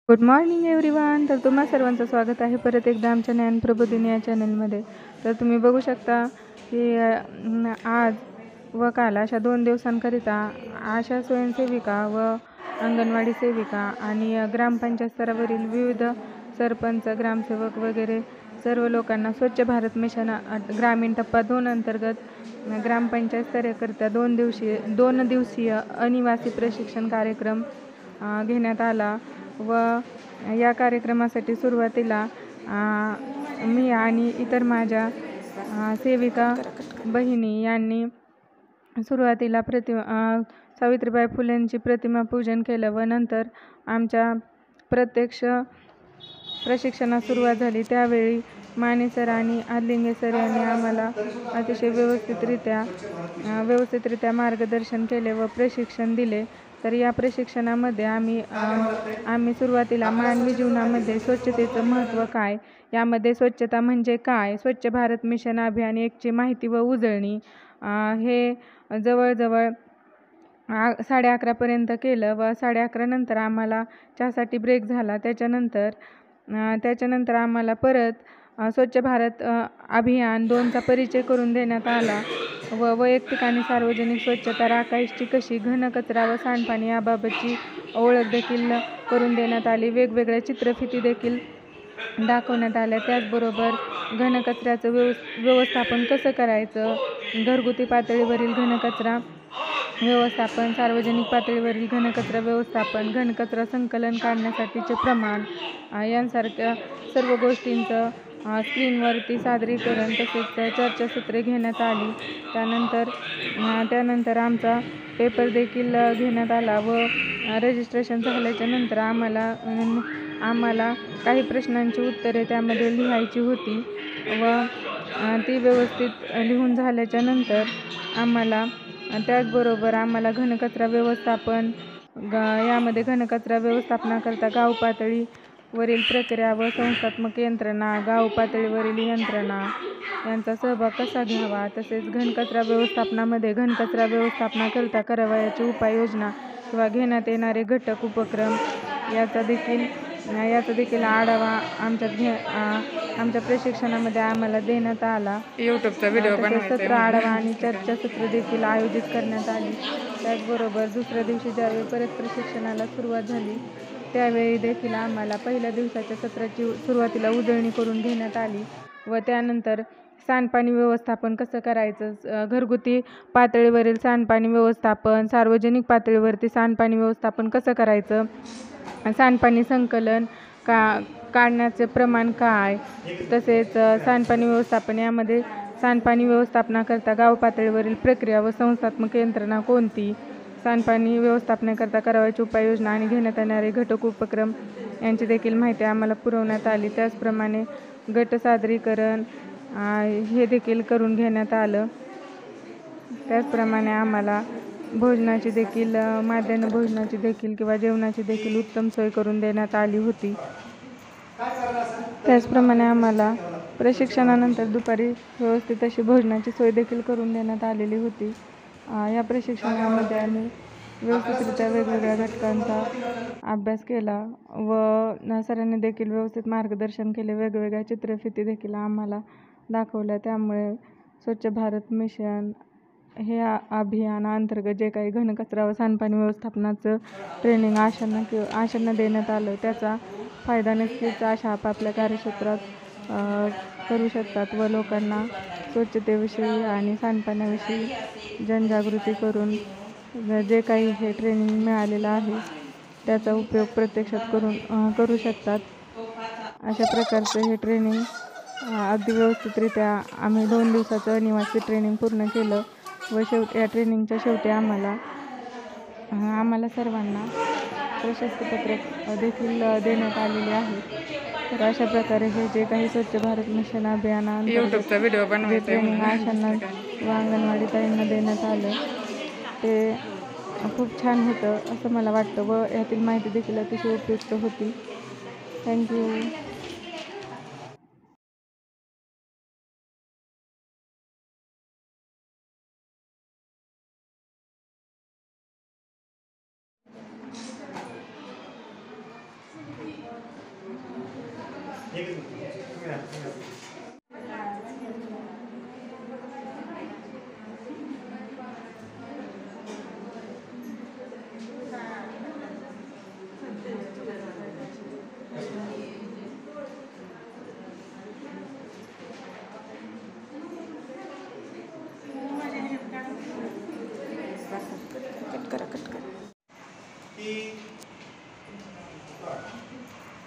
Good morning everyone. तर तुम्हा सर्वांचं स्वागत आहे परत एकदा आमच्या ज्ञान प्रबोधिनी या चॅनलमध्ये. तर तुम्ही बघू शकता की आज व काल अशा 2 दिवसांकरिता आशा स्वयंसेविका व अंगणवाडी सेविका आणि ग्रामपंचायत स्तरावरील विविध सरपंच, ग्रामसेवक वगैरे सर्व लोकांना स्वच्छ भारत मिशन ग्रामीण टप्पा 2 अंतर्गत ग्रामपंचायत स्तराकरिता 2 दिवसीय अनिवासी प्रशिक्षण कार्यक्रम घेण्यात आला. व या कार्यक्रमासाठी सुरुवातीला मी आणि इतर माझ्या सेविका बहिणी यांनी सुरुवातीला सावित्रीबाई फुलेंची प्रतिमा पूजन केलं व नंतर आमच्या प्रत्यक्ष प्रशिक्षणास सुरुवात झाली. त्यावेळी माने सर आणि आदलिंगे सर यांनी आम्हाला अतिशय व्यवस्थितरित्या मार्गदर्शन केले व प्रशिक्षण दिले. तर या प्रशिक्षणामध्ये आम्ही सुरुवातीला मानवी जीवनामध्ये स्वच्छतेचं महत्त्व काय, यामध्ये स्वच्छता म्हणजे काय, स्वच्छ भारत मिशन अभियान 1ची माहिती व उजळणी हे जवळजवळ 11:30 पर्यंत केलं व 11:30 नंतर आम्हाला चहासाठी ब्रेक झाला. त्याच्यानंतर आम्हाला परत स्वच्छ भारत अभियान 2चा परिचय करून देण्यात आला व वैयक्तिक आणि सार्वजनिक स्वच्छता राखायची कशी, घनकचरा व सांडपाणी याबाबतची ओळख देखील करून देण्यात आली. वेगवेगळ्या चित्रफिती देखील दाखवण्यात आल्या. त्याचबरोबर घनकचऱ्याचं व्यवस्थापन कसं करायचं, घरगुती पातळीवरील घनकचरा व्यवस्थापन, सार्वजनिक पातळीवरील घनकचरा व्यवस्थापन, घनकचरा संकलन काढण्यासाठीचे प्रमाण यांसारख्या सर्व गोष्टींचं स्क्रीनवरती सादरीकरण तसेच चर्चासत्रे घेण्यात आली. त्यानंतर आमचा पेपर देखील घेण्यात आला व रजिस्ट्रेशन झाल्याच्या नंतर आम्हाला काही प्रश्नांची उत्तरे त्यामध्ये लिहायची होती व ती व्यवस्थित लिहून झाल्याच्या नंतर त्याचबरोबर आम्हाला घनकचरा व्यवस्थापन यामध्ये घनकचरा व्यवस्थापनाकरता गाव पातळीवरील प्रक्रिया व संस्थात्मक यंत्रणा, गाव पातळीवरील यंत्रणा यांचा सहभाग कसा घ्यावा, तसेच घनकचरा व्यवस्थापनामध्ये घनकचरा व्यवस्थापनाकरता करावयाची उपाययोजना किंवा घेण्यात येणारे घटक उपक्रम याचा देखील आढावा आमच्या प्रशिक्षणामध्ये आम्हाला देण्यात आला. यूट्यूबचा व्हिडिओ सत्र आढावा आणि चर्चासत्र देखील आयोजित करण्यात आली. त्याचबरोबर दुसऱ्या दिवशी ज्यावेळी परत प्रशिक्षणाला सुरुवात झाली त्यावेळी देखील आम्हाला पहिल्या दिवसाच्या सत्राची सुरुवातीला उजळणी करून घेण्यात आली व त्यानंतर सांडपाणी व्यवस्थापन कसं करायचं, घरगुती पातळीवरील सांडपाणी व्यवस्थापन, सार्वजनिक पातळीवरती सांडपाणी व्यवस्थापन कसं करायचं, सांडपाणी संकलन काढण्याचे प्रमाण काय, तसेच सांडपाणी व्यवस्थापन यामध्ये सांडपाणी व्यवस्थापनाकरता गाव पातळीवरील प्रक्रिया व संस्थात्मक यंत्रणा कोणती, सांडपाणी व्यवस्थापनाकरता करावयाची उपाययोजना आणि घेण्यात येणारे घटक उपक्रम यांची देखील माहिती आम्हाला पुरवण्यात आली. त्याचप्रमाणे गट सादरीकरण हे देखील करून घेण्यात आलं. त्याचप्रमाणे आम्हाला भोजनाची देखील माध्यान्ह भोजनाची देखील किंवा जेवणाची देखील उत्तम सोय करून देण्यात आली होती. त्याचप्रमाणे आम्हाला प्रशिक्षणानंतर दुपारी व्यवस्थित अशी भोजनाची सोय देखील करून देण्यात आलेली होती. या प्रशिक्षणामध्ये आम्ही व्यवस्थितरित्या वेगवेगळ्या घटकांचा अभ्यास केला व सरांनी देखील व्यवस्थित मार्गदर्शन केले. वेगवेगळ्या चित्रफिती देखील आम्हाला दाखवल्या. त्यामुळे स्वच्छ भारत मिशन हे अभियान अंतर्गत जे काही घनकचरा व सांडपाणी व्यवस्थापनाचं ट्रेनिंग आशांना देण्यात आलं त्याचा फायदा नक्कीच आशा आपापल्या कार्यक्षेत्रात करू शकतात व लोकांना स्वच्छतेविषयी आणि सांडपाण्याविषयी जनजागृती करून जे काही हे ट्रेनिंग मिळालेलं आहे त्याचा उपयोग प्रत्यक्षात करू शकतात. अशा प्रकारचं हे ट्रेनिंग अगदी व्यवस्थितरित्या आम्ही 2 दिवसाचं अनिवासी ट्रेनिंग पूर्ण केलं व या ट्रेनिंगच्या शेवटी आम्हाला सर्वांना प्रशस्तीपत्रक देखील देण्यात आलेले आहे. तर अशा प्रकारे हे जे काही स्वच्छ भारत मिशन अभियानाअंतर्गत जे ट्रेनिंग आशांना व अंगणवाडी ताईंना देण्यात आलं ते खूप छान होतं असं मला वाटतं व यातील माहिती देखील अतिशय उपयुक्त होती. थँक्यू.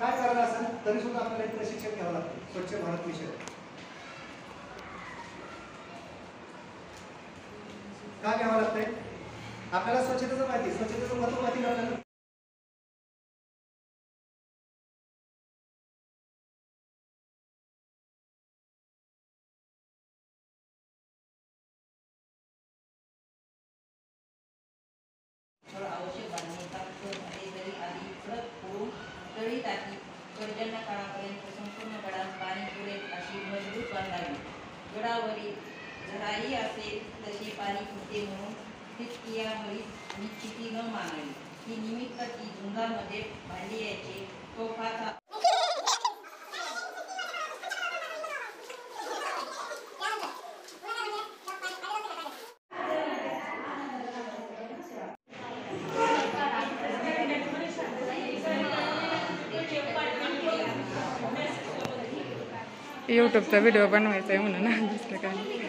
काय करायला असेल तरी सुद्धा आपल्याला एक प्रशिक्षण घ्यावं लागतं. स्वच्छ भारत मिशन का घ्यावं लागतंय? आपल्याला स्वच्छतेचं माहिती, स्वच्छतेचं महत्व माहिती आपल्याला. आवश्यक बांधणीचा तरी आधी प्रत होऊन तळी टाकी पर्जन्य काळापर्यंत संपूर्ण गडास पाणी पुरेल अशी मजबूत बांधावी. गडावरील झराही असेल तसे पाणी पुरते म्हणून तितकियावरील निश्चिती न मानावी. ही निमित्त ती झुंजामध्ये भांडी यायचे तोफाचा यूट्यूबचा व्हिडिओ बनवायचा आहे म्हणून दुसरं काय नाही.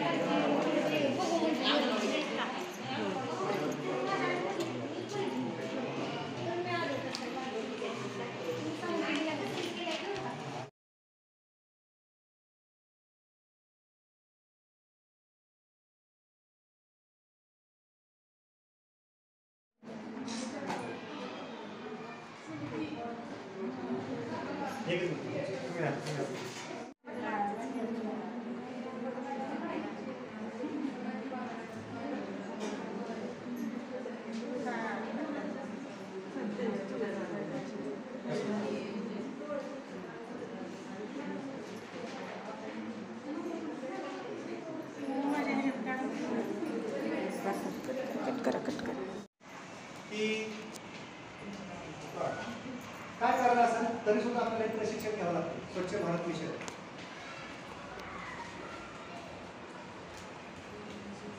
काय करायला असेल तरी सुद्धा आपल्याला एक प्रशिक्षण घ्यावं लागतं. स्वच्छ भारत मिशन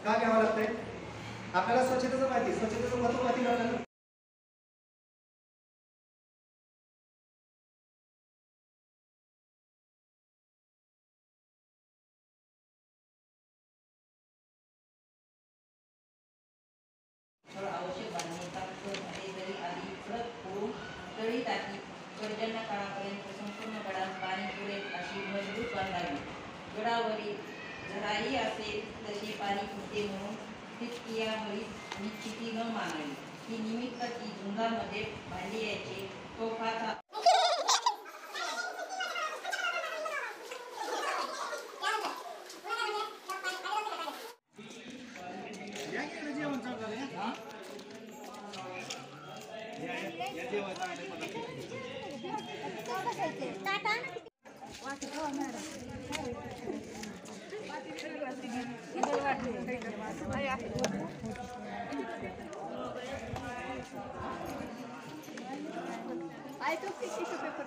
का घ्यावं लागतंय? आपल्याला स्वच्छतेचं माहिती, स्वच्छतेचं महत्व माहिती आपल्याला. आवश्यक बांधणीचा तरी आधी प्रत होऊन तळी टाकी पर्जन्य काळापर्यंत संपूर्ण गडास पाणी पुरेल अशी मजबूत बांधावी. गडावरील झराही असेल तसे पाणी पुरते म्हणून तितकियावरील निश्चिती न मानावी. ही निमित्त ती झुंजामध्ये भांडी यायचे तोफाचा I took 50 paper.